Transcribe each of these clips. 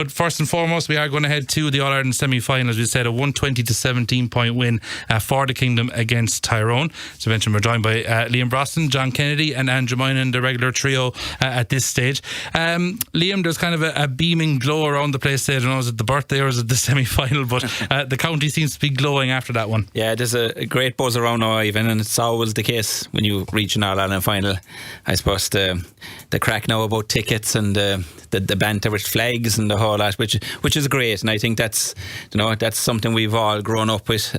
But first and foremost, we are going to head to the All-Ireland semi-final. As we said, a 120-17 point win for the Kingdom against Tyrone. As I mentioned, we're joined by Liam Brosnan, John Kennedy and Andrew Moynihan, the regular trio at this stage. Liam, there's kind of a beaming glow around the place today. I don't know, is it the birthday or is it the semi-final? But the county seems to be glowing after that one. Yeah, there's a great buzz around now, Ivan, and it's always the case when you reach an All-Ireland final. I suppose the crack now about tickets and the banter with flags and the whole lot, which is great, and I think that's something we've all grown up with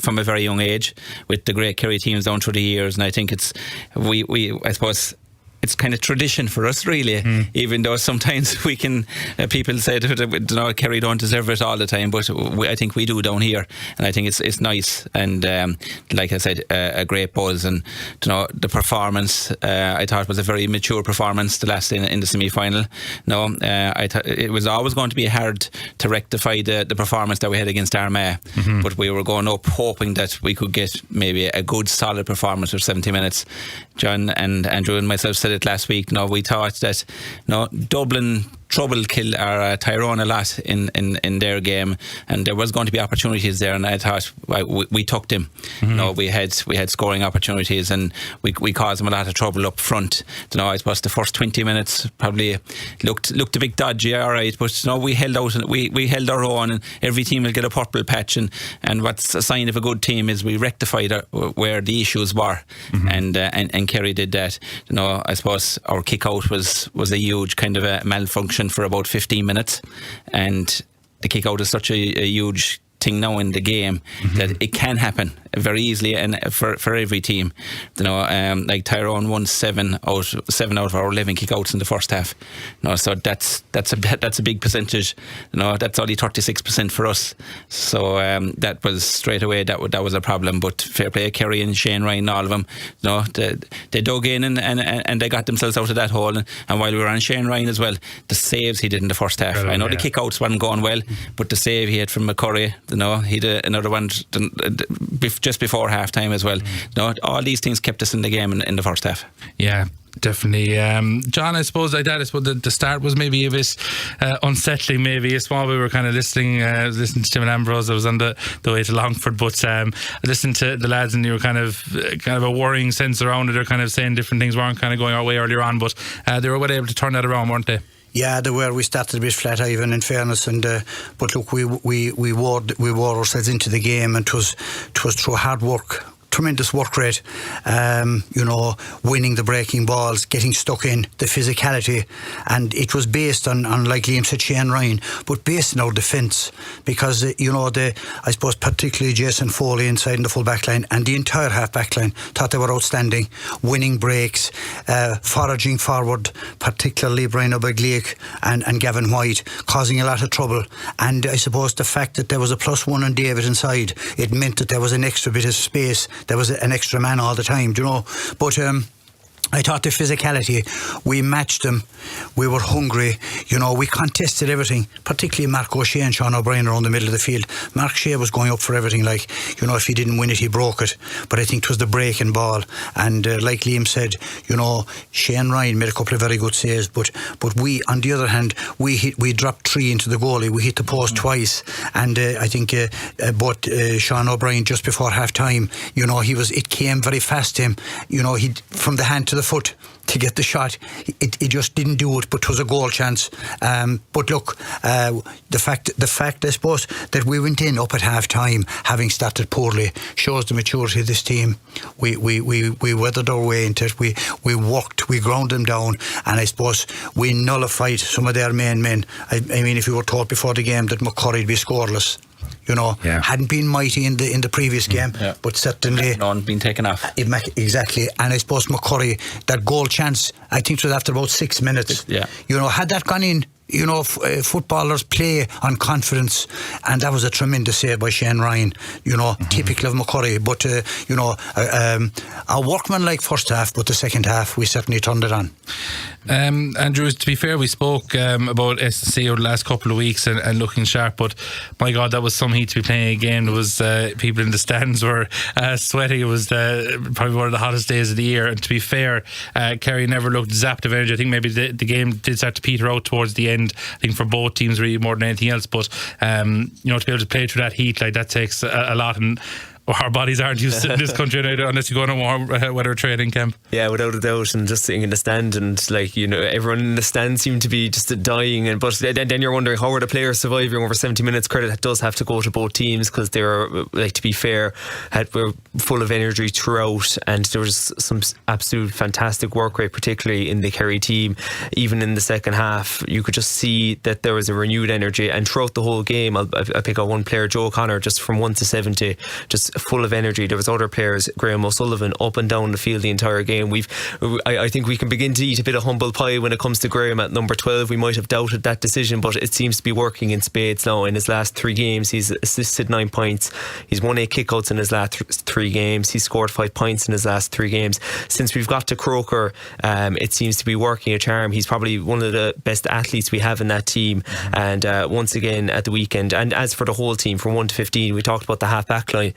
from a very young age, with the great Kerry teams down through the years, and I think it's I suppose it's kind of tradition for us, really. Even though sometimes we can people say that Kerry don't deserve it all the time, but I think we do down here, and I think it's nice. And like I said, a great buzz, and the performance I thought was a very mature performance, the last in the semi-final. I thought it was always going to be hard to rectify the performance that we had against Armagh, but we were going up hoping that we could get maybe a good solid performance for 70 minutes. John and Andrew and myself said it last week. We thought that Dublin trouble killed our Tyrone a lot in their game, and there was going to be opportunities there, and I thought we took them. We had scoring opportunities, and we caused them a lot of trouble up front. I suppose the first 20 minutes probably looked a bit dodgy, alright, but we held out, we held our own, and every team will get a purple patch, and what's a sign of a good team is we rectified where the issues were, and Kerry did that. I suppose our kick out was a huge kind of a malfunction for about 15 minutes, and the kick out is such a huge thing now in the game that it can happen very easily, and for every team. Like Tyrone won 7 out of our 11 kickouts in the first half. So that's a big percentage. That's only 36% for us. So that was straight away that was a problem. But fair play, Kerry and Shane Ryan, all of them. They dug in and they got themselves out of that hole. And while we were on Shane Ryan as well, the saves he did in the first half. I know the kickouts weren't going well, but the save he had from McCurry, he did another one just before half time as well. All these things kept us in the game in the first half. Yeah, definitely. John, I suppose the start was maybe a bit unsettling, maybe. It's while we were kind of listening to Tim and Ambrose. I was on the way to Longford, but listening to the lads, and you were kind of a worrying sense around it. They're kind of saying different things weren't kind of going our way earlier on, but they were well able to turn that around, weren't they? Yeah, they were. We started a bit flat, Ivan, in fairness, and but look, we wore ourselves into the game, and it was through hard work. Tremendous work rate, winning the breaking balls, getting stuck in, the physicality, and it was based on like Liam said, Shane Ryan, but based on our defence, because I suppose particularly Jason Foley inside in the full back line and the entire half back line thought they were outstanding, winning breaks, foraging forward, particularly Brian Obegliak and Gavin White, causing a lot of trouble. And I suppose the fact that there was a +1 on David inside, it meant that there was an extra bit of space. There was an extra man all the time, but I thought the physicality, we matched them, we were hungry, we contested everything, particularly Mark O'Shea and Sean O'Brien around the middle of the field. Mark Shea was going up for everything, if he didn't win it, he broke it, but I think it was the breaking ball, and like Liam said, Shane Ryan made a couple of very good saves, but we, on the other hand, we dropped 3 into the goalie, we hit the post twice, and I think both Sean O'Brien just before half time, it came very fast to him, he from the hand to the foot to get the shot, he just didn't do it, but it was a goal chance. But look, the fact I suppose that we went in up at half time having started poorly shows the maturity of this team. We weathered our way into it, we worked, we ground them down, and I suppose we nullified some of their main men. I mean, if you were told before the game that McCurry'd be scoreless, hadn't been mighty in the previous game, but certainly none been taken off. Exactly, and I suppose McCurry, that goal chance, I think it was after about 6 minutes. Had that gone in, footballers play on confidence, and that was a tremendous save by Shane Ryan, typical of McCurry, but a workmanlike first half, but the second half we certainly turned it on. Andrew, to be fair, we spoke about SSC over the last couple of weeks and looking sharp, but my God, that was some heat to be playing again. There was people in the stands were sweating. It was probably one of the hottest days of the year, and to be fair, Kerry never looked zapped of energy. I think maybe the game did start to peter out towards the weekend, I think, for both teams really more than anything else. But to be able to play through that heat, like, that takes a lot, and our bodies aren't used to this country unless you go on a warm weather training camp. Yeah, without a doubt. And just sitting in the stand, and everyone in the stand seemed to be just dying. But then you're wondering, how are the players surviving over 70 minutes? Credit does have to go to both teams, because they were, to be fair, were full of energy throughout, and there was some absolute fantastic work rate, particularly in the Kerry team. Even in the second half, you could just see that there was a renewed energy, and throughout the whole game, I'll pick out one player, Joe O'Connor, just from 1 to 70, just full of energy. There was other players, Graham O'Sullivan, up and down the field the entire game. I think we can begin to eat a bit of humble pie when it comes to Graham at number 12. We might have doubted that decision, but it seems to be working in spades now. In his last 3 games, he's assisted 9 points. He's won 8 kickouts in his last 3 games. He's scored 5 points in his last 3 games. Since we've got to Croker, it seems to be working a charm. He's probably one of the best athletes we have in that team. And once again at the weekend, and as for the whole team, from 1 to 15, we talked about the half back line,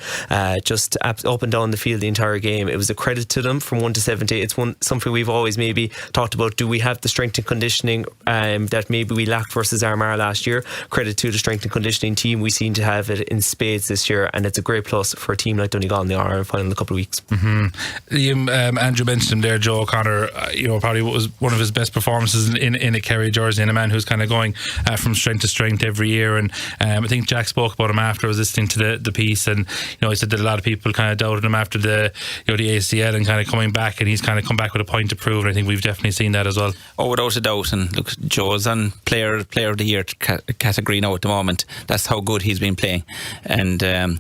just up and down the field the entire game. It was a credit to them from 1 to 70. It's something we've always maybe talked about. Do we have the strength and conditioning that maybe we lacked versus Armagh last year? Credit to the strength and conditioning team. We seem to have it in spades this year, and it's a great plus for a team like Donegal in the All-Ireland final in a couple of weeks. Andrew mentioned him there, Joe O'Connor. Probably was one of his best performances in a Kerry jersey, and a man who's kind of going from strength to strength every year. And I think Jack spoke about him after I was listening to the piece, and he said that a lot of people kind of doubted him after the ACL and kind of coming back, and he's kind of come back with a point to prove, and I think we've definitely seen that as well. Oh, without a doubt. And look, Joe's on player of the year category now at the moment. That's how good he's been playing, and and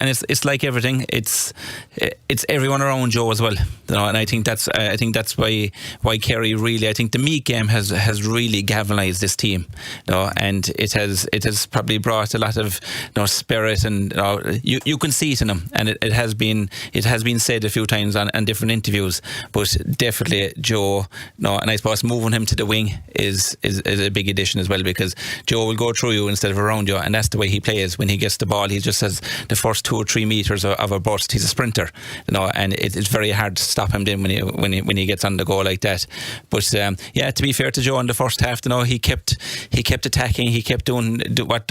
it's like everything. It's everyone around Joe as well, and I think that's why Kerry really, I think the Meath game has really galvanised this team, and it has probably brought a lot of spirit, and you can see it in them, and it has been said a few times on different interviews, but definitely Joe, and I suppose moving him to the wing is a big addition as well, because Joe will go through you instead of around you, and that's the way he plays. When he gets the ball, he just has the first 2 or 3 metres of a burst. He's a sprinter, and it's very hard to stop him then when he gets on the go like that. But to be fair to Joe, in the first half, he kept attacking. He kept doing what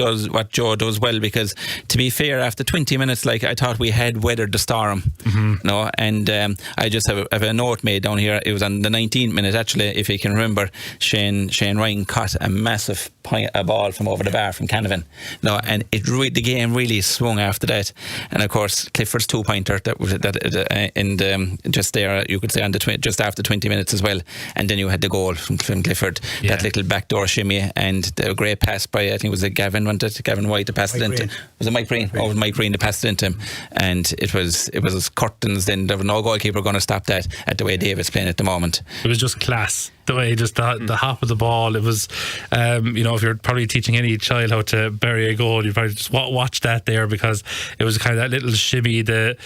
Joe does well, because to be fair, after 20 minutes, I thought we had weathered the storm. And I just have a note made down here. It was on the 19th minute, actually, if you can remember. Shane Ryan caught a massive ball from over the bar from Canavan, and the game really swung after that. And of course, Clifford's 2-pointer just there, you could say, on just after 20 minutes as well. And then you had the goal from Clifford, that little backdoor shimmy, and the great pass by, I think it was Gavin White to pass it into. Was it Mike Green? Mike Green to pass it into him, and it was curtains. Then there was no goalkeeper going to stop that at the way David's playing at the moment. It was just class. The way just the hop of the ball, it was if you're probably teaching any child how to bury a goal, you probably just watch that there, because it was kind of that little shimmy, the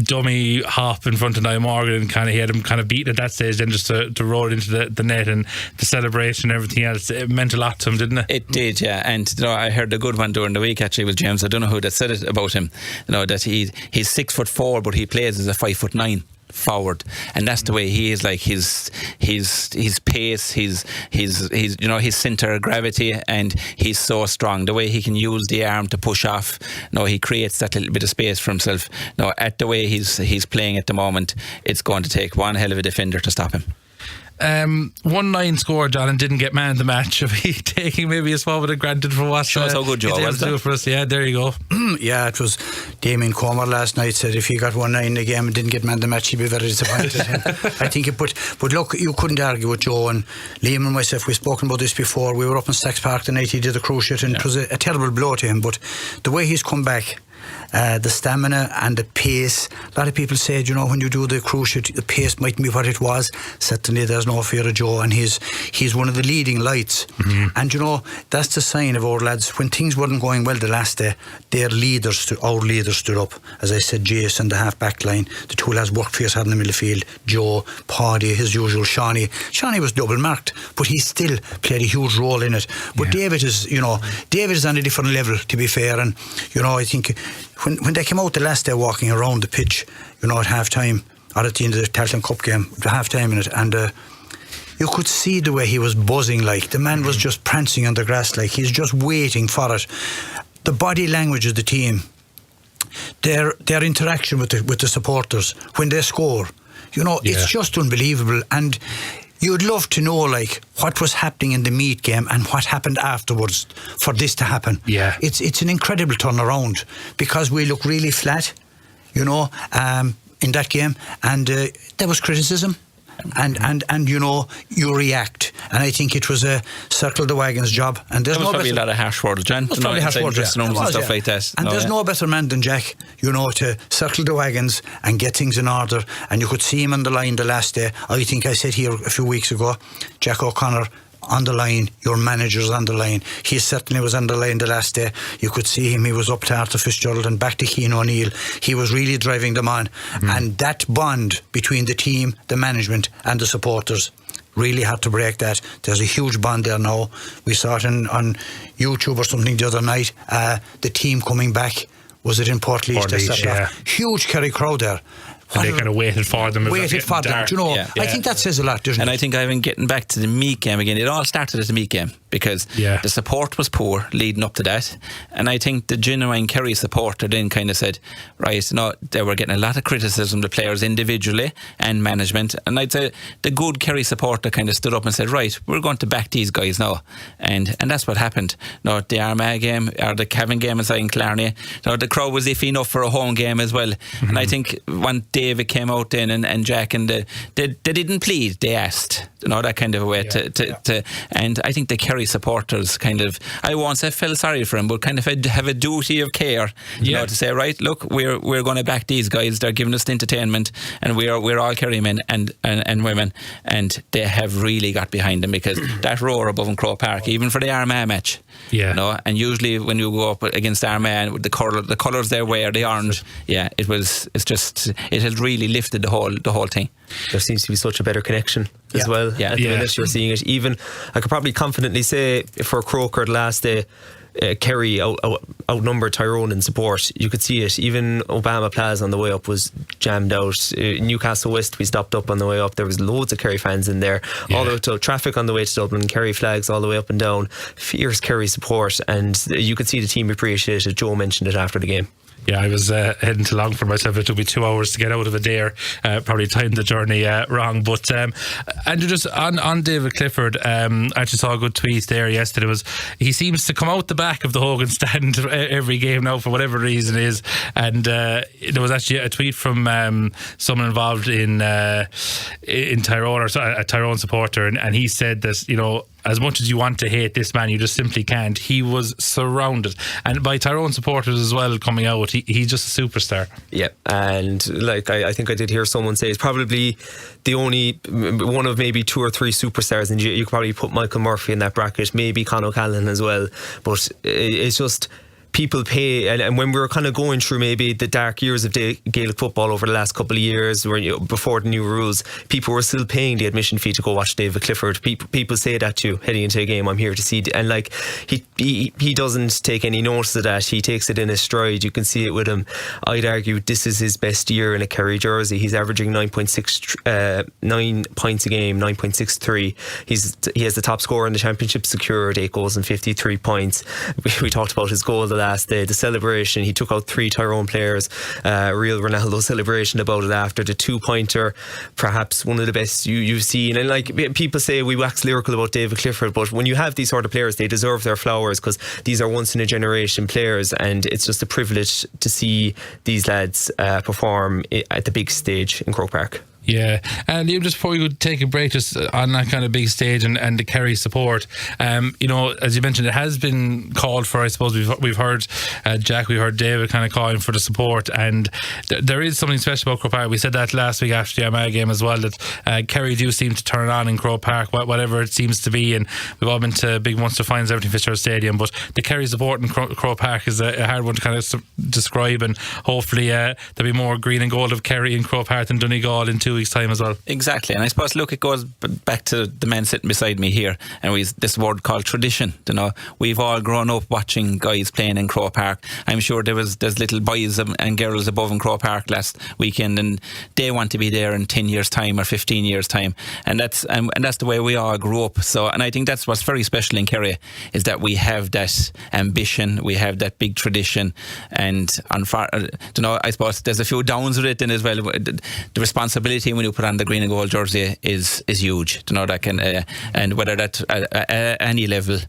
dummy hop in front of Niall Morgan, and he had him kind of beaten at that stage, then just to roll it into the net, and the celebration and everything else. It meant a lot to him, didn't it? It did, yeah. And I heard a good one during the week, actually, with James. I don't know who that said it about him, that he's 6'4", but he plays as a 5'9" forward, and that's the way he is. Like his pace, his centre of gravity, and he's so strong. The way he can use the arm to push off, he creates that little bit of space for himself. At the way he's playing at the moment, it's going to take one hell of a defender to stop him. 1-9 score, John, and didn't get man of the match. Are we taking maybe a small bit of granted for what shows how good Joe was do for us? Yeah, there you go. Yeah, it was Damien Comer last night said if he got 1-9 in the game and didn't get man of the match, he'd be very disappointed. I think but look, you couldn't argue with Joe, and Liam and myself, we've spoken about this before. We were up in Stacks Park the night he did the cruciate, and it was a terrible blow to him, but the way he's come back, the stamina and the pace. A lot of people said, when you do the cruciate, the pace mightn't be what it was. Certainly there's no fear of Joe, and he's one of the leading lights. And that's the sign of our lads. When things weren't going well the last day, our leaders stood up. As I said, Jason, the half back line, the 2 lads worked fierce hard in the middle of the field. Joe, Paddy, his usual Shawnee was double marked, but he still played a huge role in it. But David is on a different level, to be fair. And I think when they came out the last day walking around the pitch, at half time, or at the end of the Tarleton Cup game, the half time in it, and you could see the way he was buzzing. Like, the man was just prancing on the grass, like he's just waiting for it. The body language of the team, their interaction with the supporters when they score, it's just unbelievable. And you'd love to know, like, what was happening in the Meath game and what happened afterwards for this to happen. Yeah, it's an incredible turnaround, because we look really flat, in that game, and there was criticism. And you react, and I think it was a circle the wagons job. And there's probably a lot of harsh words, John. There's probably harsh words, and stuff like that. And there's no better man than Jack, to circle the wagons and get things in order. And you could see him on the line the last day. I think I said here a few weeks ago, Jack O'Connor on the line, your manager's on the line. He certainly was on the line the last day. You could see him. He was up to Arthur Fitzgerald and back to Cian O'Neill. He was really driving them on. And that bond between the team, the management and the supporters really had to break that. There's a huge bond there now. We saw it on YouTube or something the other night. The team coming back. Was it in Portlaoise? Yeah. Huge Kerry crowd there. And they kind of waited for them. I think that says a lot, doesn't it? And I think, Ivan, getting back to the Meath game again, it all started at the Meath game, because the support was poor leading up to that. And I think the genuine Kerry supporter then kind of said, right, they were getting a lot of criticism, the players individually and management. And I'd say the good Kerry supporter kind of stood up and said, right, we're going to back these guys now. And that's what happened. The Armagh game, or the Cavan game inside in Clarny, the crowd was iffy enough for a home game as well. And I think when David came out then and Jack, and they didn't plead, they asked, that kind of a way to and I think the Kerry supporters kind of, I won't say felt sorry for him, but kind of have a duty of care, to say, right, look, we're going to back these guys, they're giving us entertainment, and we're all Kerry men and women, and they have really got behind them, because that roar above in Croke Park, even for the Armagh match, and usually when you go up against Armagh with the colours they wear, the orange, it has really lifted the whole thing. There seems to be such a better connection as well. At the minute you're seeing it. Even I could probably confidently say for Croker the last day, Kerry outnumbered Tyrone in support. You could see it. Even Obama Plaza on the way up was jammed out. Newcastle West, we stopped up on the way up. There was loads of Kerry fans in there. All the way to traffic on the way to Dublin, Kerry flags all the way up and down. Fierce Kerry support, and you could see the team appreciate it. Joe mentioned it after the game. Yeah, I was heading to Longford myself. It took me 2 hours to get out of it there. Probably timed the journey wrong. But Andrew, just on David Clifford, I actually saw a good tweet there yesterday. He seems to come out the back of the Hogan stand every game now for whatever reason it is. And there was actually a tweet from someone involved in Tyrone, or a Tyrone supporter, and he said that, as much as you want to hate this man, you just simply can't. He was surrounded, and by Tyrone supporters as well coming out. He's just a superstar. Yeah, and I think I did hear someone say it's probably the only one of maybe 2 or 3 superstars, and you could probably put Michael Murphy in that bracket, maybe Con O'Callaghan as well. But it's just, people pay, and when we were kind of going through maybe the dark years of Gaelic football over the last couple of years, before the new rules, people were still paying the admission fee to go watch David Clifford. People say that to you heading into a game, I'm here to see, and he doesn't take any notice of that. He takes it in his stride. You can see it with him. I'd argue this is his best year in a Kerry jersey. He's averaging 9 points a game, 9.63. He has the top score in the championship secured, 8 goals and 53 points. We talked about his goal the last day, the celebration. He took out 3 Tyrone players. Real Ronaldo celebration about it after the 2-pointer, perhaps one of the best you've seen. And people say we wax lyrical about David Clifford, but when you have these sort of players, they deserve their flowers, because these are once in a generation players, and it's just a privilege to see these lads perform at the big stage in Croke Park. Yeah, and Liam, just before we would take a break, just on that kind of big stage and the Kerry support, as you mentioned, it has been called for. I suppose we've heard Jack, we've heard David kind of calling for the support, and there is something special about Croke Park. We said that last week after the Armagh game as well, that Kerry do seem to turn it on in Croke Park, whatever it seems to be, and we've all been to big Munster finals, everything Fitzgerald Stadium, but the Kerry support in Croke Park is a hard one to kind of describe, and hopefully there'll be more green and gold of Kerry in Croke Park than Donegal in 2 weeks' time as well. Exactly, and I suppose, look, it goes back to the man sitting beside me here, and this word called tradition. We've all grown up watching guys playing in Croke Park. I'm sure there's little boys and girls above in Croke Park last weekend, and they want to be there in 10 years' time or 15 years' time, and that's the way we all grew up. So, and I think that's what's very special in Kerry, is that we have that ambition, we have that big tradition, and I suppose there's a few downs with it then as well. The responsibility when you put on the green and gold jersey is huge. That can and whether that's at any level,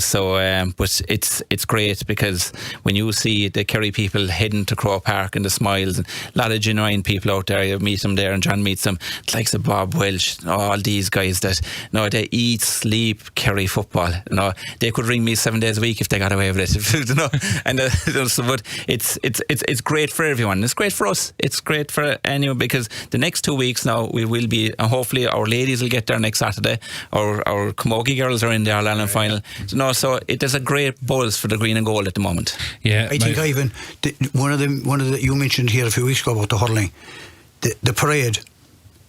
So, but it's great, because when you see the Kerry people heading to Croke Park and the smiles, and a lot of genuine people out there, you meet them there, and John meets them, like Bob Welsh, all these guys that they eat, sleep Kerry football. They could ring me 7 days a week if they got away with it. And but it's great for everyone. It's great for us. It's great for anyone, because the next 2 weeks now we will be, hopefully our ladies will get there next Saturday. Our Camogie girls are in the All-Ireland final. So there's a great buzz for the green and gold at the moment. Yeah, I think, Ivan, one of the you mentioned here a few weeks ago about the hurling, the parade.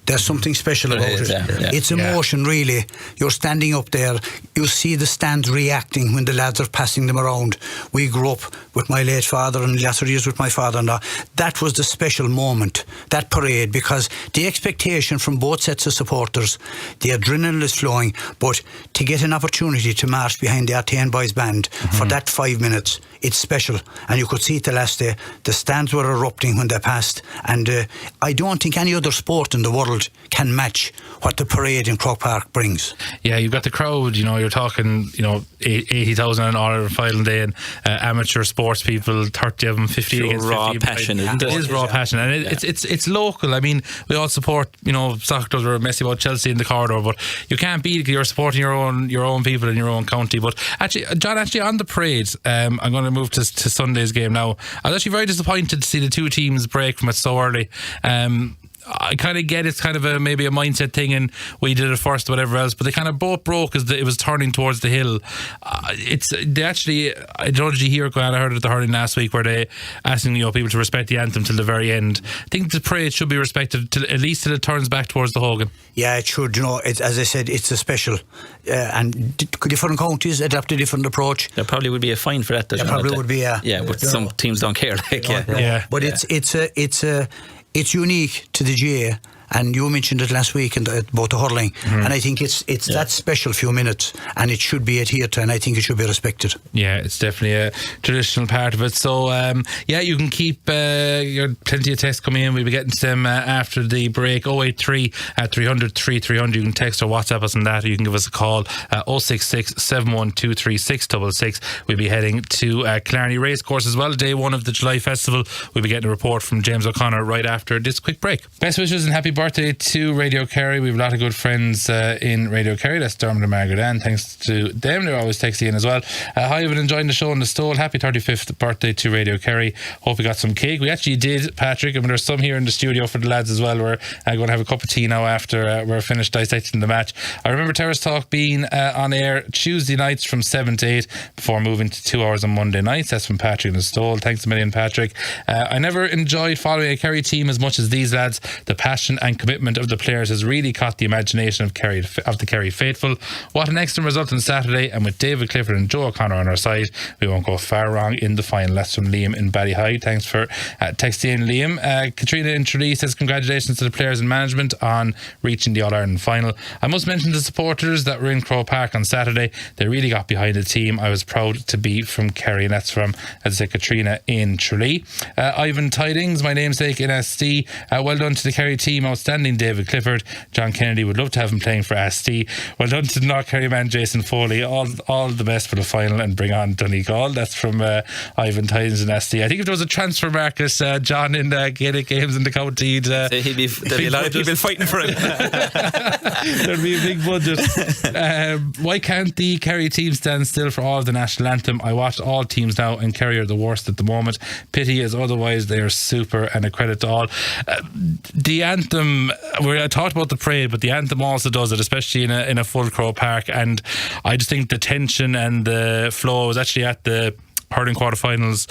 There's something special about it. Yeah. It's emotion, really. You're standing up there, you see the stands reacting when the lads are passing them around. We grew up with my late father, and latter years with my father-in-law. That was the special moment, that parade, because the expectation from both sets of supporters, the adrenaline is flowing, but to get an opportunity to march behind the Artane Boys band for that 5 minutes, it's special. And you could see it the last day. The stands were erupting when they passed, and I don't think any other sport in the world can match what the parade in Croke Park brings. Yeah, you've got the crowd, you're talking, 80,000 on All-Ireland final day, and amateur sports people, 30 of them, 50 against 50. Raw passion, isn't it? It is raw passion, and it's local. I mean, we all support, soccer clubs. We're messy about Chelsea in the corridor, but you can't beat it. You're supporting your own people in your own county. But actually, John, on the parade, I'm going to move to Sunday's game now. I was actually very disappointed to see the two teams break from it so early. I kind of get it's kind of maybe a mindset thing, and we did it first, whatever else, but they kind of both broke as it was turning towards the hill. I don't know, did you hear it, I heard it at the hurling last week, where they asking people to respect the anthem till the very end. I think the parade should be respected at least till it turns back towards the Hogan. Yeah, it should. As I said, it's a special, and different counties adapt a different approach. There probably would be a fine for that. There probably would be, yeah. Yeah, but some teams don't care. But it's unique to the GA, and you mentioned it last week about the hurling, and I think it's that special few minutes, and it should be adhered to, and I think it should be respected. Yeah, it's definitely a traditional part of it. So you can keep your plenty of texts coming in. We'll be getting to them after the break. 083 300 3300. You can text or WhatsApp us on that, or you can give us a call 066 712 3666. We'll be heading to Killarney Racecourse as well, day one of the July Festival. We'll be getting a report from James O'Connor right after this quick break. Best wishes and happy birthday to Radio Kerry. We have a lot of good friends in Radio Kerry. That's Dermot and Margaret Ann. Thanks to them, they're always texting in as well. Hi, I've been enjoying the show on the Stole. Happy 35th birthday to Radio Kerry. Hope you got some cake. We actually did, Patrick, and there's some here in the studio for the lads as well. We're going to have a cup of tea now after we're finished dissecting the match. I remember Terrace Talk being on air Tuesday nights from 7 to 8 before moving to 2 hours on Monday nights. That's from Patrick and the Stole. Thanks a million, Patrick. I never enjoyed following a Kerry team as much as these lads. The passion and commitment of the players has really caught the imagination of the Kerry faithful. What an excellent result on Saturday, and with David Clifford and Joe O'Connor on our side, we won't go far wrong in the final. That's from Liam in Ballyhide. Thanks for texting in, Liam. Katrina in Tralee says congratulations to the players and management on reaching the All-Ireland final. I must mention the supporters that were in Croke Park on Saturday. They really got behind the team. I was proud to be from Kerry, and that's from, as I say, Katrina in Tralee. Ivan Tidings, my namesake in SD. Well done to the Kerry team. Outstanding David Clifford. John Kennedy, would love to have him playing for SD. Well done to the North Kerry man Jason Foley. All the best for the final, and bring on Donegal. That's from Ivan Tidings in SD. I think if there was a transfer market, John, in Gaelic games in the county, there'd be a lot of people fighting for him. There'd be a big budget. Why can't the Kerry team stand still for all of the national anthem? I watch all teams now, and Kerry are the worst at the moment. Pity, as otherwise they are super, and a credit to all. The anthem, I talked about the parade, but the anthem also does it, especially in a full Croke Park, and I just think the tension and the flow. I was actually at the hurling quarterfinals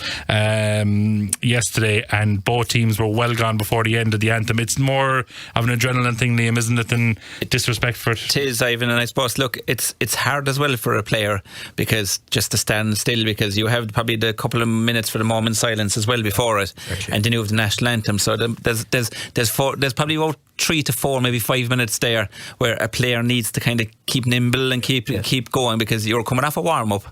yesterday, and both teams were well gone before the end of the anthem. It's more of an adrenaline thing, Liam, isn't it, than disrespect for it? It is, Ivan, and I suppose, look, it's hard as well for a player, because just to stand still, because you have probably the couple of minutes for the moment silence as well before it, and then you have the national anthem. So there's probably about 3 to 4, maybe 5 minutes there where a player needs to kind of keep nimble and keep going, because you're coming off a warm-up,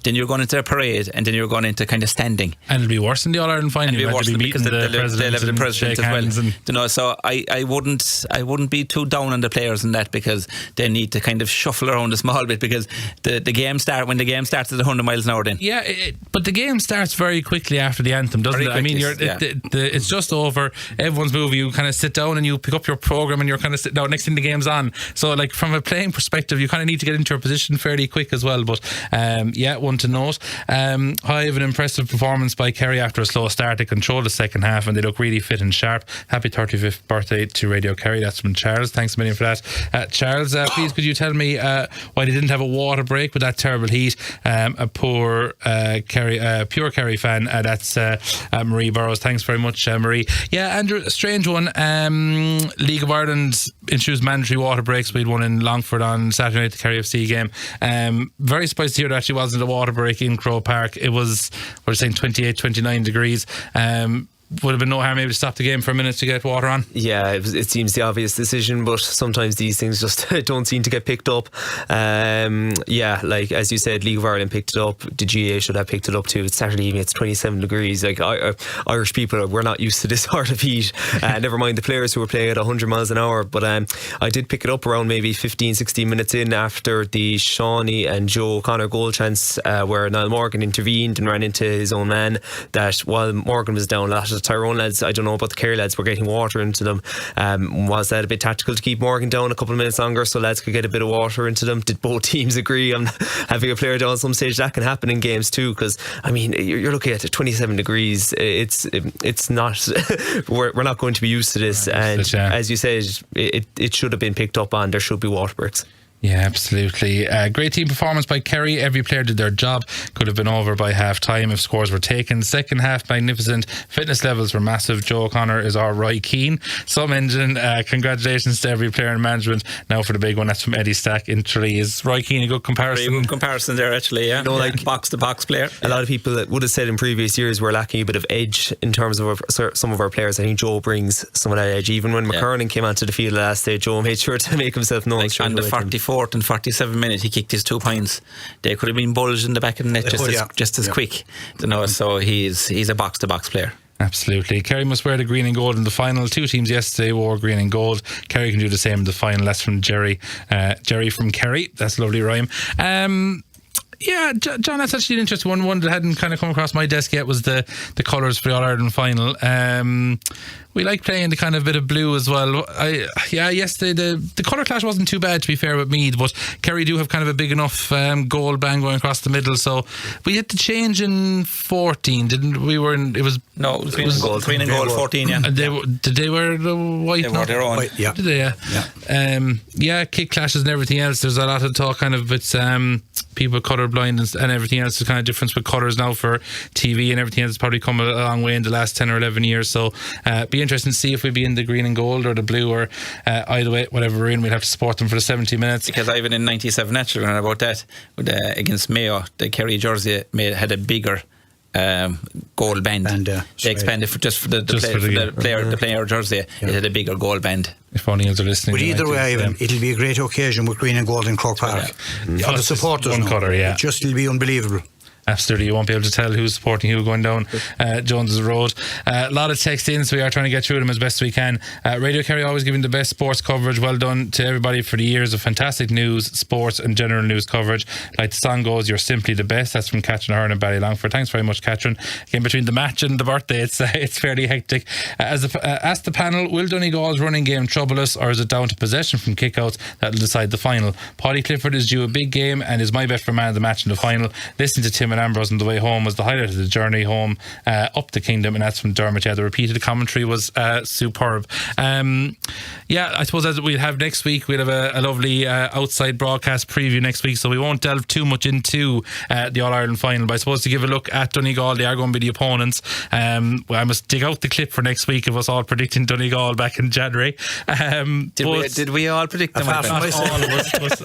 then you're going into a parade, and then you're going into kind of standing. And it'll be worse than the All-Ireland final. It'll be worse because they'll have the president as well. You know, so I wouldn't be too down on the players in that, because they need to kind of shuffle around a small bit, because when the game starts at 100 miles an hour then. Yeah, but the game starts very quickly after the anthem, doesn't it? I mean, it's just over, everyone's moving, you kind of sit down and you pick up your programme and you're kind of sitting down, next thing the game's on. So like from a playing perspective, you kind of need to get into your position fairly quick as well. But one to note. Hive, an impressive performance by Kerry after a slow start. They controlled the second half and they look really fit and sharp. Happy 35th birthday to Radio Kerry. That's from Charles. Thanks a million for that. Charles, please could you tell me why they didn't have a water break with that terrible heat? A poor pure Kerry fan. That's Marie Burrows. Thanks very much, Marie. Yeah, Andrew, a strange one. League of Ireland introduced mandatory water breaks. We had one in Longford on Saturday night, the Kerry FC game. Very surprised to hear there actually wasn't a water break in Crow Park. It was, we're saying 28, 29 degrees. Would have been no harm maybe to stop the game for a minute to get water on. Yeah, it seems the obvious decision, but sometimes these things just don't seem to get picked up. Yeah, like as you said, League of Ireland picked it up. The GA should have picked it up too. It's Saturday evening, it's 27 degrees. Like Irish people, we're not used to this sort of heat. Never mind the players who were playing at 100 miles an hour. But I did pick it up around maybe 15-16 minutes in after the Shawnee and Joe O'Connor goal chance, where Niall Morgan intervened and ran into his own man. That while Morgan was down, a lot of the Tyrone lads, I don't know about the Kerry lads, were getting water into them. Was that a bit tactical to keep Morgan down a couple of minutes longer so lads could get a bit of water into them? Did both teams agree on having a player down at some stage? That can happen in games too, because I mean you're looking at 27 degrees. It's not we're not going to be used to this, and as you said, it should have been picked up on. There should be water breaks. Yeah, absolutely. Great team performance by Kerry. Every player did their job. Could have been over by half time if scores were taken. Second half, magnificent. Fitness levels were massive. Joe O'Connor is our Roy Keane. Some engine. Congratulations to every player in management. Now for the big one, that's from Eddie Stack in Tralee. Is Roy Keane a good comparison? Very good comparison there, actually, yeah. No, like box to box player. A lot of people that would have said in previous years we're lacking a bit of edge in terms of some of our players. I think Joe brings some of that edge. Even when McKernan came onto the field last day, Joe made sure to make himself known. Like on the 44th and 47th minute, he kicked his 2 points. They could have been bulged in the back of the net just as quick. You know, so he's a box to box player. Absolutely. Kerry must wear the green and gold in the final. 2 teams yesterday wore green and gold. Kerry can do the same in the final. That's from Jerry. Jerry from Kerry. That's a lovely rhyme. Yeah, John, that's actually an interesting one. One that hadn't kind of come across my desk yet was the colours for the All-Ireland final. We like playing the kind of bit of blue as well. Yesterday the colour clash wasn't too bad, to be fair, with Meath, but Kerry do have kind of a big enough gold band going across the middle. So we had to change in 14, didn't we? It was green and gold 14, yeah. Did they wear the white? They wore their own. White, yeah. Did they? Yeah. Kick clashes and everything else. There's a lot of talk kind of it's people colourblind and everything else. There's kind of difference with colours now for TV and everything else. It's probably come a long way in the last 10 or 11 years. So be interesting to see if we be in the green and gold or the blue, or either way, whatever we're in, we'll have to support them for the 70 minutes. Because Ivan in 97 actually ran about that against Mayo, the Kerry jersey had a bigger gold band. They expanded for the player jersey. Yeah. It had a bigger gold band. If only are listening. But either way, Ivan, it'll be a great occasion with green and gold in Cork Park. For the supporters, one colour, yeah. It'll be unbelievable. Absolutely, you won't be able to tell who's supporting who going down Jones's Road. A lot of text in, so we are trying to get through them as best we can. Radio Kerry always giving the best sports coverage. Well done to everybody for the years of fantastic news, sports and general news coverage. Like the song goes, you're simply the best. That's from Catherine Ahern and Ballylongford. Thanks very much, Catherine. Again, between the match and the birthday, it's fairly hectic. Ask the panel, will Donegal's running game trouble us, or is it down to possession from kickouts that'll decide the final? Paddy Clifford is due a big game and is my bet for man of the match in the final. Listen to Tim and Ambrose on the way home was the highlight of the journey home up the Kingdom, and that's from Dermot. The repeated commentary was superb. I suppose as we'll have next week, we'll have a lovely outside broadcast preview next week, so we won't delve too much into the All-Ireland final, but I suppose to give a look at Donegal, they are going to be the opponents. I must dig out the clip for next week of us all predicting Donegal back in January. Did we all predict them? Not all of us.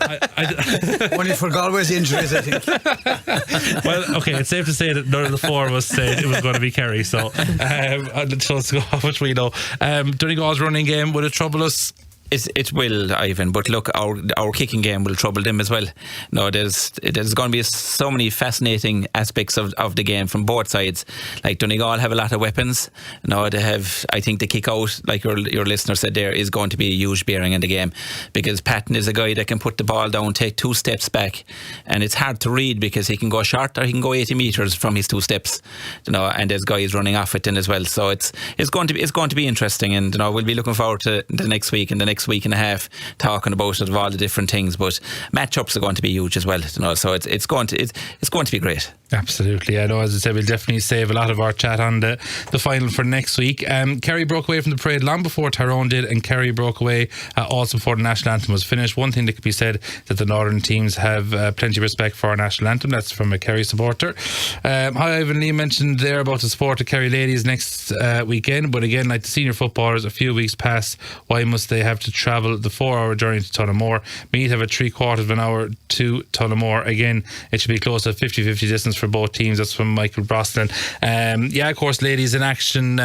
Only for Galway's injuries, I think. Well, okay, it's safe to say that none of the four of us said it was going to be Kerry, so let's go how much we know. Donegal's running game, would it trouble us? It will, Ivan, but look, our kicking game will trouble them as well. No, there's going to be so many fascinating aspects of the game from both sides. Like Donegal have a lot of weapons. No, they have. I think the kick out, like your listener said there, is going to be a huge bearing in the game, because Patton is a guy that can put the ball down, take 2 steps back, and it's hard to read because he can go short or he can go 80 metres from his 2 steps. And there's guys running off it then as well. So it's going to be interesting, and we'll be looking forward to the next week and the next week and a half talking about it, of all the different things, but matchups are going to be huge as well, so it's going to be great. Absolutely. I know, as I said, we'll definitely save a lot of our chat on the final for next week. Kerry broke away from the parade long before Tyrone did, and Kerry broke away also before the national anthem was finished. One thing that could be said, that the northern teams have plenty of respect for our national anthem. That's from a Kerry supporter. Hi Ivan, Lee mentioned there about the support of Kerry ladies next weekend, but again, like the senior footballers, a few weeks past, why must they have to travel the 4-hour journey to Tullamore? Meath have a 3/4 of an hour to Tullamore. Again, it should be close to 50-50 distance for both teams. That's from Michael Brosnan. Of course, ladies in action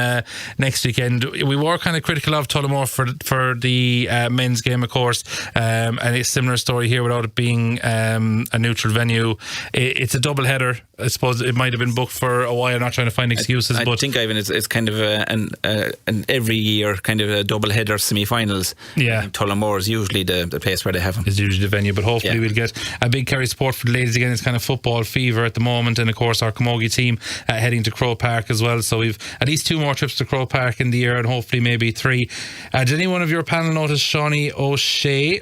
next weekend. We were kind of critical of Tullamore for the men's game, of course, and a similar story here without it being a neutral venue. It's a double header. I suppose it might have been booked for a while. I'm not trying to find excuses, I think, Ivan, it's kind of an every year kind of a double header semi-finals. Yeah, Tullamore is usually the place where they have them. It's usually the venue, but hopefully we'll get a big Kerry support for the ladies again. It's kind of football fever at the moment, and of course our Camogie team heading to Croke Park as well. So we've at least 2 more trips to Croke Park in the year, and hopefully maybe 3. Did any one of your panel notice Shawnee O'Shea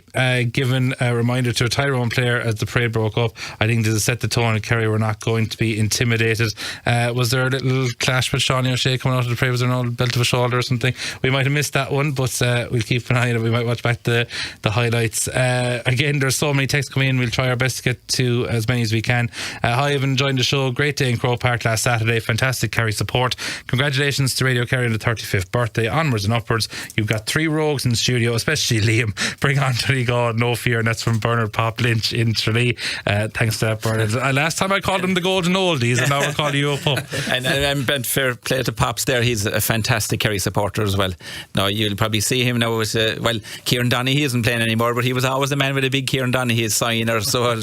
given a reminder to a Tyrone player as the parade broke up? I think this has set the tone, and Kerry were not going to be intimidated. Was there a little clash with Shawnee O'Shea coming out of the parade? Was there an old belt of a shoulder or something? We might have missed that one, but we'll keep an eye on it. We might watch back the highlights. Again, there's so many texts coming in. We'll try our best to get to as many as we can. Hi, I've enjoyed the show. Great day in Croke Park last Saturday. Fantastic Kerry support. Congratulations to Radio Kerry on the 35th birthday. Onwards and upwards. You've got 3 rogues in the studio, especially Liam. Bring on Donegal, no fear. And that's from Bernard Pop Lynch in Tralee. Thanks to that, Bernard. Last time I called him the Golden Oldies, and now we're calling you a pup. and fair play to Pops there. He's a fantastic Kerry supporter as well. Now you'll probably see him now with Kieran Donaghy isn't playing anymore, but he was always the man with a big Kieran Donaghy signer, so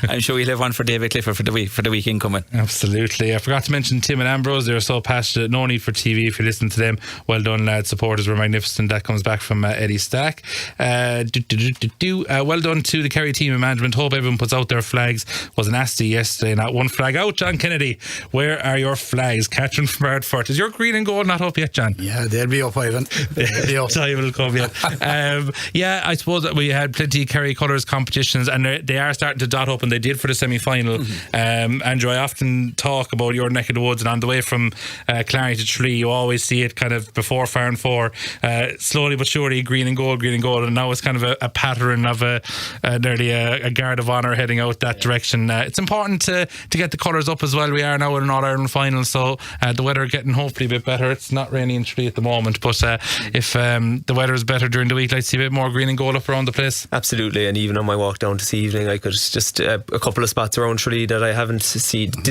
I'm sure he'll have one for David Clifford for the week incoming. Absolutely. I forgot to mention Tim and Ambrose. They're so passionate. No need for TV if you listen to them. Well done, lads. Supporters were magnificent. That comes back from Eddie Stack. Well done to the Kerry team and management. Hope everyone puts out their flags. Was nasty yesterday. Not one flag out. John Kennedy, where are your flags? Catherine from Ardfort. Is your green and gold not up yet, John? Yeah, they'll be up, Ivan. They'll be up. Time will come yet. I suppose that we had plenty of Kerry colours competitions, and they are starting to dot up, and they did for the semi-final. Andrew, I often talk about your neck of the woods, and on the way from Clarny to Tralee, you always see it kind of before Farn 4, slowly but surely green and gold, and now it's kind of a pattern of nearly a guard of honour heading out that direction. It's important to get the colours up as well. We are now in an All-Ireland final, so the weather getting hopefully a bit better. It's not raining in Tralee at the moment, but if the weather is better during the week, I'd like to see a bit more green and gold up around the place. Absolutely, and even on my walk down this evening, I could just a couple of spots around Tralee that I didn't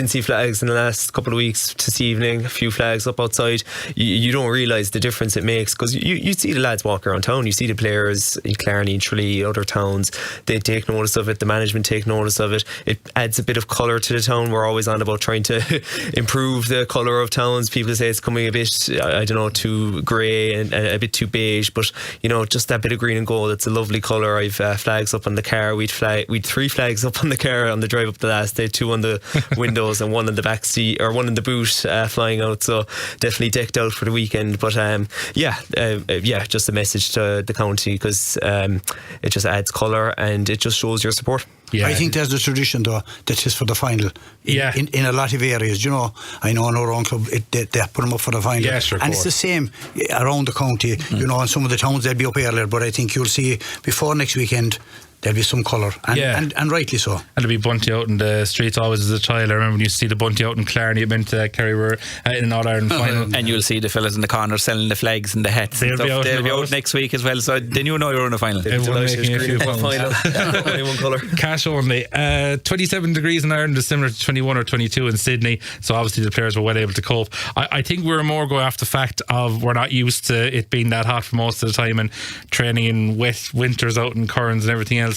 see flags in the last couple of weeks. This evening, a few flags up outside. You don't realise the difference it makes, because you see the lads walk around town, you see the players in Clarny, Tralee, other towns, they take notice of it, the management take notice of it. It adds a bit of colour to the town. We're always on about trying to improve the colour of towns. People say it's coming a bit, I don't know, too grey and a bit too beige, but just that bit of green and gold, it's a lovely colour. I've flags up on the car. We'd 3 flags up on the car on the drive up the last day, 2 on the windows and 1 in the back seat, or 1 in the boot, flying out. So definitely decked out for the weekend. But just a message to the county, because it just adds colour and it just shows your support. Yeah. I think there's the tradition though that is for the final. Yeah. In a lot of areas, you know, I know in our own club they put them up for the final. Yeah, sure, and it's the same around the county. You know, in some of the towns they'll be up earlier, but I think you'll see before next weekend there'll be some colour, and rightly so. And there'll be bunty out in the streets always as a child. I remember when you see the bunty out in Clarny, it meant Kerry were in an All-Ireland final. And you'll see the fellas in the corner selling the flags and the hats. They'll be out next week as well, so then you know you're in a final. Everyone making a few pounds. Only one colour. Cash only. 27 degrees in Ireland is similar to 21 or 22 in Sydney, so obviously the players were well able to cope. I think we're more going after the fact of we're not used to it being that hot for most of the time and training in wet winters out in Currans and everything else.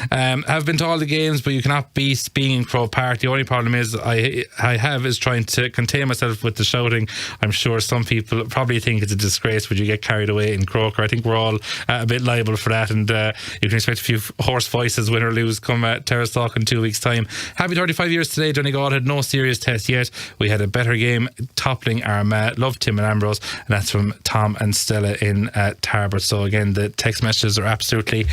I've been to all the games, but you cannot beat being in Croke Park. The only problem is I have is trying to contain myself with the shouting. I'm sure some people probably think it's a disgrace when you get carried away in Croker. I think we're all a bit liable for that, and you can expect a few hoarse voices, win or lose, come at Terrace Talk in 2 weeks' time. Happy 35 years today. Donegal had no serious test yet. We had a better game, toppling Armagh. Love Tim and Ambrose, and that's from Tom and Stella in Tarbert. So again, the text messages are absolutely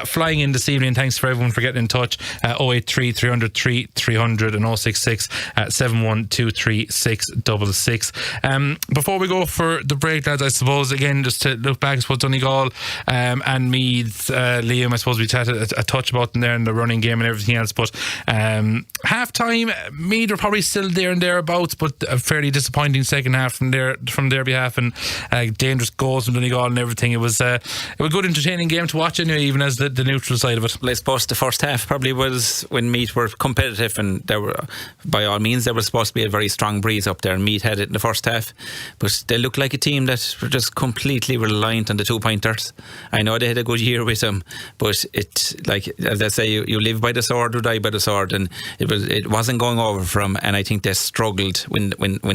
flying in this evening. Thanks for everyone for getting in touch. 083 300 300 and 066 7123666. Before we go for the break, lads, I suppose again just to look back, I suppose Donegal and Meath, Liam, I suppose we chatted a touch about them there in the running game and everything else, but half time Meath are probably still there and thereabouts, but a fairly disappointing second half from their behalf, and dangerous goals from Donegal and everything. It was a good entertaining game to watch anyway, even as the neutral side of it. Well, I suppose the first half probably was when Meath were competitive, and there were, by all means, there was supposed to be a very strong breeze up there, and Meath had it in the first half, but they looked like a team that were just completely reliant on the 2-pointers. I know they had a good year with them, but it, like as I say, you live by the sword or die by the sword, and it wasn't going over for them, and I think they struggled when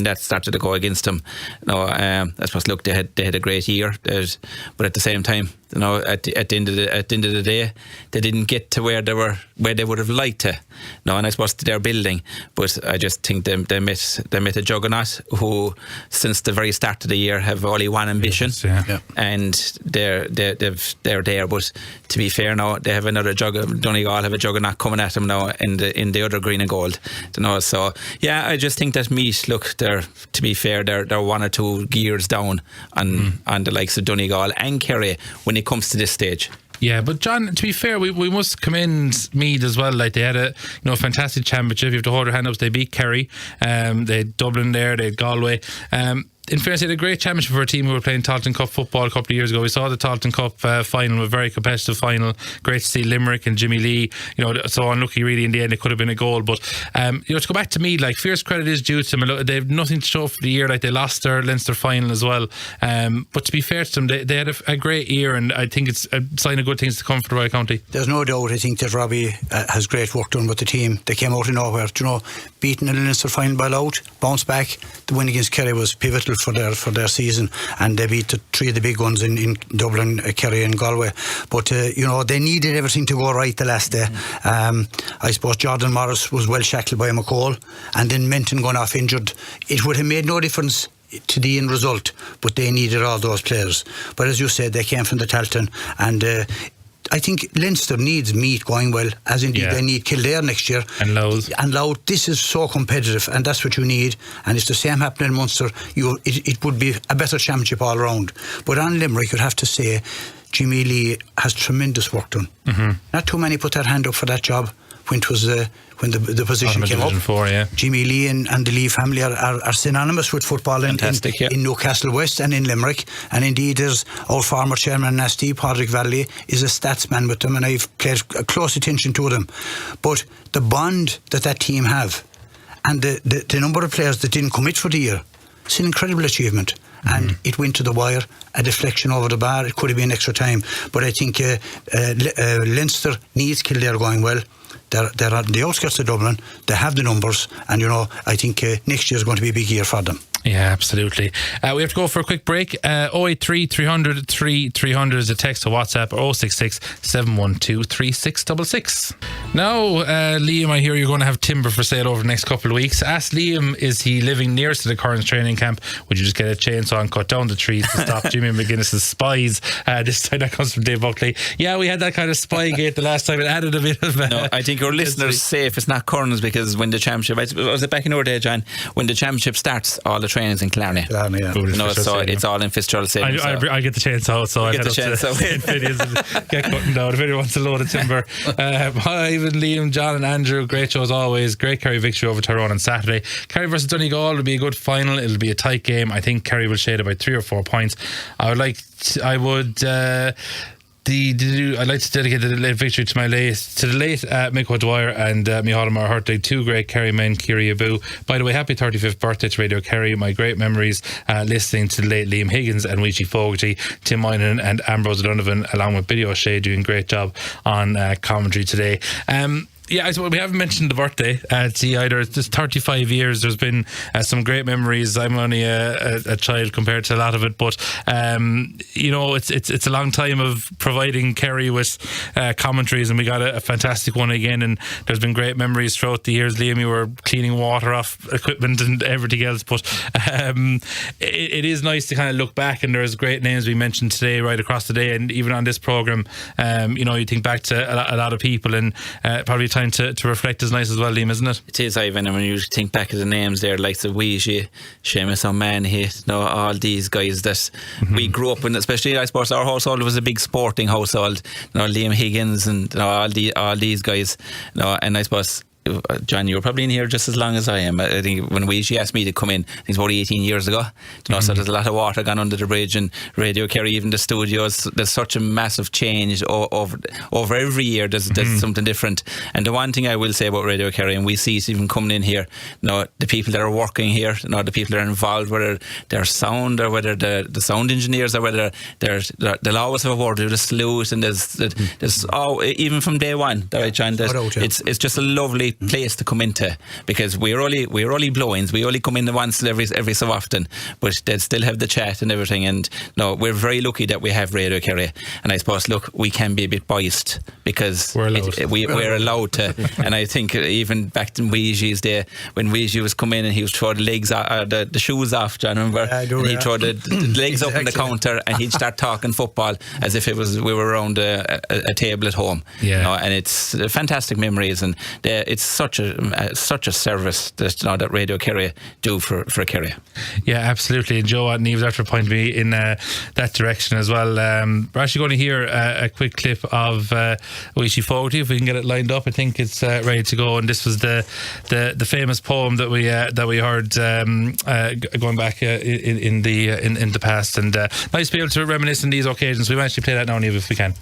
that started to go against them. No, I suppose look, they had a great year, but at the same time, you know, at the end of the day, they didn't get to where they would have liked to. No, and I suppose they're building, but I just think they met a juggernaut who, since the very start of the year, have only one ambition, and they're there. But to be fair, now they have another Donegal have a juggernaut coming at them now in the other green and gold. You know, so yeah, I just think that Meath, look, to be fair, they're one or two gears down on the likes of Donegal and Kerry when it comes to this stage. Yeah, but John, to be fair, we must commend Meath as well. Like, they had a fantastic championship. You have to hold your hand up. They beat Kerry. They had Dublin there. They had Galway. In fairness, they had a great championship for a team who were playing Tailteann Cup football a couple of years ago. We saw the Tailteann Cup final, a very competitive final. Great to see Limerick and Jimmy Lee, so unlucky really in the end. It could have been a goal, but to go back to Meath, like, fierce credit is due to them. They have nothing to show for the year. Like, they lost their Leinster final as well, but to be fair to them, they had a great year, and I think it's a sign of good things to come for the Royal County. There's no doubt. I think that Robbie has great work done with the team. They came out of nowhere, beating the Leinster final by out, bounced back. The win against Kerry was pivotal for their season, and they beat three of the big ones in Dublin, Kerry and Galway. But they needed everything to go right the last day. I suppose Jordan Morris was well shackled by McCall, and then Menton going off injured. It would have made no difference to the end result, but they needed all those players. But as you said, they came from the Tailteann, and I think Leinster needs Meath going well, as indeed they need Kildare next year. And Louth. This is so competitive, and that's what you need. And it's the same happening in Munster. It would be a better championship all round. But on Limerick, you'd have to say Jimmy Lee has tremendous work done. Mm-hmm. Not too many put their hand up for that job when it was when the position came up. 4, yeah. Jimmy Lee and the Lee family are synonymous with football in Newcastle West and in Limerick. And indeed, there's old former chairman Nasty, Padraig Valley, is a statsman with them, and I've paid close attention to them. But the bond that team have, and the number of players that didn't commit for the year, it's an incredible achievement. And it went to the wire, a deflection over the bar. It could have been extra time, but I think Leinster needs Kildare going well. They're on the outskirts of Dublin. They have the numbers, and I think next year is going to be a big year for them. Yeah, absolutely. We have to go for a quick break. 083 300 3300 is a text to WhatsApp, or 066 712 3666. Now, Liam, I hear you're going to have timber for sale over the next couple of weeks. Ask Liam, is he living nearest to the current training camp? Would you just get a chainsaw and cut down the trees to stop Jimmy McGuinness's spies? This time that comes from Dave Buckley. Yeah, we had that kind of spy gate the last time. It added a bit of... No, I think your listeners say if it's not Currans, because when the championship... Was it back in our day, John? When the championship starts, all the training's in Killarney. So it's all in Fitzgerald Stadium. I get the chainsaw, so I head up to get cutting down if anyone wants a load of timber. Hi, Ivan, Liam, John and Andrew. Great show as always. Great Kerry victory over Tyrone on Saturday. Kerry versus Donegal will be a good final. It'll be a tight game. I think Kerry will shade it by 3 or 4 points. I'd like to dedicate the late victory to the late Mick O'Dwyer and Micheál Hurley, 2 great Kerry men, Kiri Abu. By the way, happy 35th birthday to Radio Kerry. My great memories listening to the late Liam Higgins and Weechie Fogarty, Tim Moynihan and Ambrose Donovan, along with Billy O'Shea, doing a great job on commentary today. Yeah, I suppose we haven't mentioned the birthday either. It's just 35 years. There's been some great memories. I'm only a child compared to a lot of it, but it's a long time of providing Kerry with commentaries, and we got a fantastic one again. And there's been great memories throughout the years. Liam, you were cleaning water off equipment and everything else, but it is nice to kind of look back, and there's great names we mentioned today right across the day, and even on this programme. You think back to a lot of people, and probably time to reflect is nice as well, Liam, isn't it? It is, Ivan. And when you think back at the names there, like the Weegie, Seamus O'Mahony, all these guys that we grew up in, especially I suppose our household was a big sporting household. Liam Higgins and all these guys. And I suppose, John, you were probably in here just as long as I am. I think when she asked me to come in, I think it's about 18 years ago. So there's a lot of water gone under the bridge, and Radio Kerry, even the studios, there's such a massive change over every year. There's something different. And the one thing I will say about Radio Kerry, and we see it even coming in here, the people that are working here, the people that are involved, whether they're sound or whether the sound engineers or whether they'll always have a word, there's a salute, and there's even from day one, John, it's just a lovely place to come into, because we're only blow-ins. We only come in once every so often, but they still have the chat and everything. And we're very lucky that we have Radio Kerry. And I suppose, look, we can be a bit biased because we're allowed to. And I think even back in Weegie's day, when Weegie was coming in and he was throwing the legs, the shoes off, John, remember? And he'd throw the legs up on the counter, and he'd start talking football as if we were around a table at home. And it's fantastic memories, and it's such a service that Radio Kerry do for Kerry. Yeah, absolutely. And Joe and Eve's after pointing me in that direction as well. We're actually going to hear a quick clip of Weechie Fogarty, if we can get it lined up. I think it's ready to go. And this was the famous poem that we heard going back in the past. And nice to be able to reminisce on these occasions. We might actually play that now, Eve, if we can.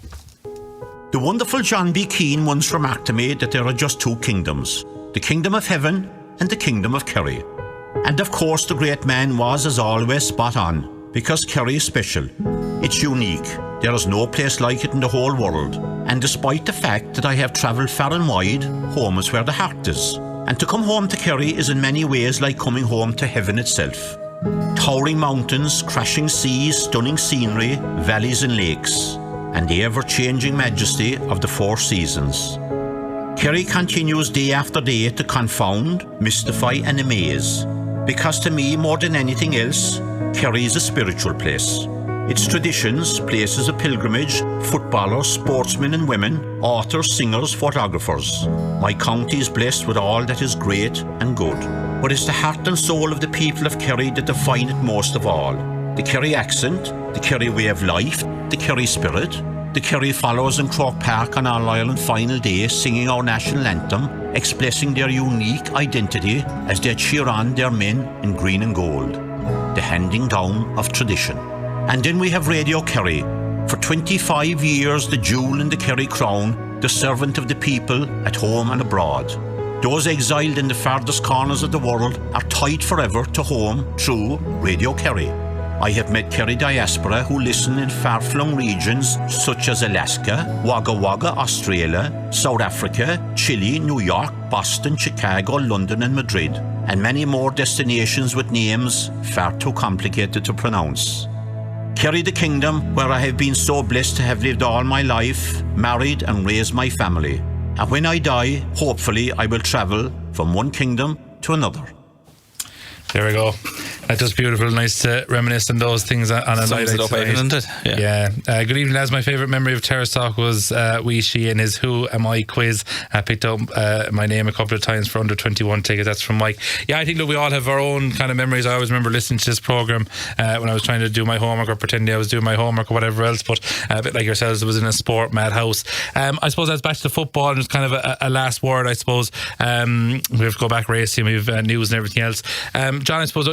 The wonderful John B. Keane once remarked to me that there are just 2 kingdoms, the kingdom of heaven and the kingdom of Kerry. And of course the great man was, as always, spot on, because Kerry is special. It's unique. There is no place like it in the whole world. And despite the fact that I have travelled far and wide, home is where the heart is. And to come home to Kerry is in many ways like coming home to heaven itself. Towering mountains, crashing seas, stunning scenery, valleys and lakes, and the ever-changing majesty of the 4 seasons. Kerry continues day after day to confound, mystify and amaze, because to me, more than anything else, Kerry is a spiritual place. Its traditions, places of pilgrimage, footballers, sportsmen and women, authors, singers, photographers. My county is blessed with all that is great and good. But it's the heart and soul of the people of Kerry that define it most of all. The Kerry accent, the Kerry way of life, the Kerry spirit. The Kerry followers in Croke Park on our Ireland final day singing our national anthem, expressing their unique identity as they cheer on their men in green and gold. The handing down of tradition. And then we have Radio Kerry. For 25 years, the jewel in the Kerry crown, the servant of the people at home and abroad. Those exiled in the farthest corners of the world are tied forever to home through Radio Kerry. I have met Kerry diaspora who listen in far-flung regions such as Alaska, Wagga Wagga, Australia, South Africa, Chile, New York, Boston, Chicago, London and Madrid. and many more destinations with names far too complicated to pronounce. Kerry, the kingdom where I have been so blessed to have lived all my life, married and raised my family. And when I die, hopefully I will travel from one kingdom to another. There we go. That's just beautiful. Nice to reminisce on those things on a night like tonight. Isn't it? Yeah. Good evening, lads. My favourite memory of Terrace Talk was she and his Who Am I quiz. I picked up my name a couple of times for under 21 tickets. That's from Mike. Yeah, I think that we all have our own kind of memories. I always remember listening to this programme when I was trying to do my homework or pretending I was doing my homework or whatever else. But a bit like yourselves, it was in a sport madhouse. I suppose that's back to the football, and it's kind of a last word, I suppose. We have to go back racing. We have news and everything else. John, I suppose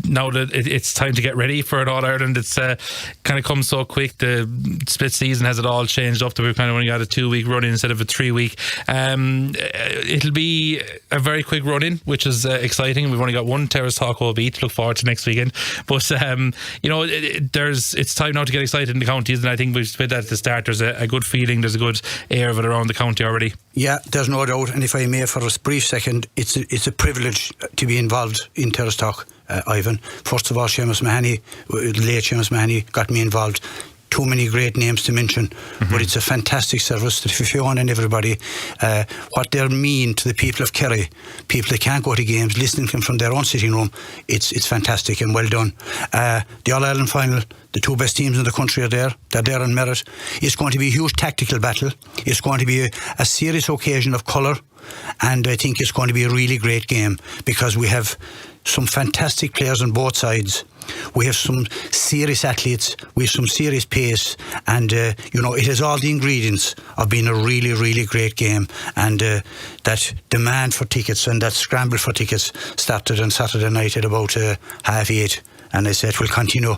now that it's time to get ready for an All-Ireland, it's kind of come so quick. The split season has it all changed up that we've kind of only got a 2-week run-in instead of a 3-week. It'll be a very quick run-in, which is exciting. We've only got one Terrace Talk All beat to look forward to next weekend. But, it's time now to get excited in the counties, and I think we've said that at the start. There's a good feeling, there's a good air of it around the county already. Yeah, there's no doubt. And if I may, for a brief second, it's a privilege to be involved in Terrace Talk, Ivan. First of all, late Seamus Mahoney got me involved. Too many great names to mention, but it's a fantastic service to Fiona and everybody. What they mean to the people of Kerry, people that can't go to games, listening to them from their own sitting room, it's fantastic and well done. The All-Ireland final, the two best teams in the country are there. They're there on merit. It's going to be a huge tactical battle. It's going to be a serious occasion of colour, and I think it's going to be a really great game because we have some fantastic players on both sides. We have some serious athletes, we have some serious pace, and it has all the ingredients of being a really, really great game. And that demand for tickets and that scramble for tickets started on Saturday night at about 8:30, and I said we'll continue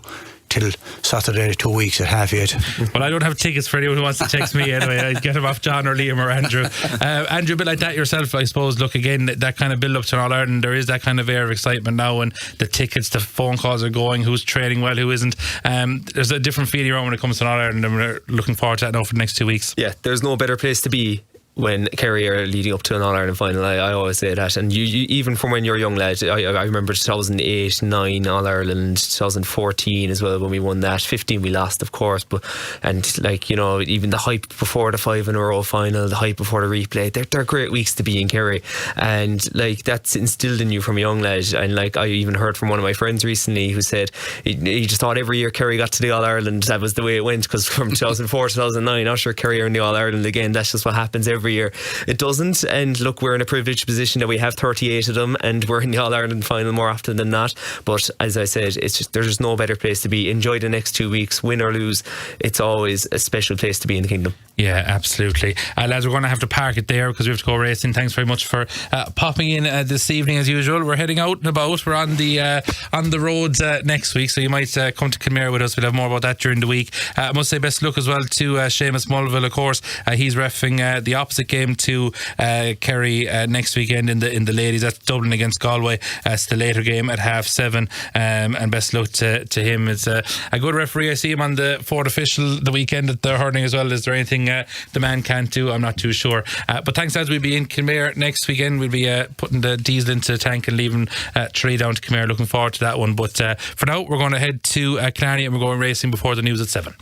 till Saturday, 2 weeks at 8:30. Well, I don't have tickets for anyone who wants to text me anyway. I get them off John or Liam or Andrew. Andrew, a bit like that yourself, I suppose. Look, again, that kind of build up to All Ireland, there is that kind of air of excitement now, and the tickets, the phone calls are going, who's training well, who isn't. There's a different feeling around when it comes to All Ireland, and we're looking forward to that now for the next 2 weeks. Yeah, there's no better place to be when Kerry are leading up to an All-Ireland final. I always say that. And you even from when you're a young lad, I remember 2008, 9 All-Ireland, 2014 as well when we won that. 15 we lost, of course, even the hype before the 5-in-a-row final, the hype before the replay, they're great weeks to be in Kerry, and that's instilled in you from a young lad. And I even heard from one of my friends recently who said he just thought every year Kerry got to the All-Ireland, that was the way it went, because from 2004 2009, not sure Kerry are in the All-Ireland again. That's just what happens every year. It doesn't. And look, we're in a privileged position that we have 38 of them, and we're in the All-Ireland final more often than not. But as I said, there's just no better place to be. Enjoy the next 2 weeks, win or lose. It's always a special place to be in the kingdom. Yeah, absolutely. Lads, we're going to have to park it there because we have to go racing. Thanks very much for popping in this evening as usual. We're heading out and about. We're on the roads next week, so you might come to Kenmare with us. We'll have more about that during the week. I must say best luck as well to Seamus Mulville, of course. He's reffing the opposite game to Kerry next weekend in the ladies. That's Dublin against Galway. It's the later game at 7:30, and best luck to him. It's a good referee. I see him on the fourth official the weekend at the hurling as well. Is there anything the man can't do? I'm not too sure. But thanks, lads. We'll be in Kenmare next weekend. We'll be putting the diesel into the tank and leaving Tralee down to Kenmare. Looking forward to that one. But for now, we're going to head to Killarney and we're going racing before the news at 7.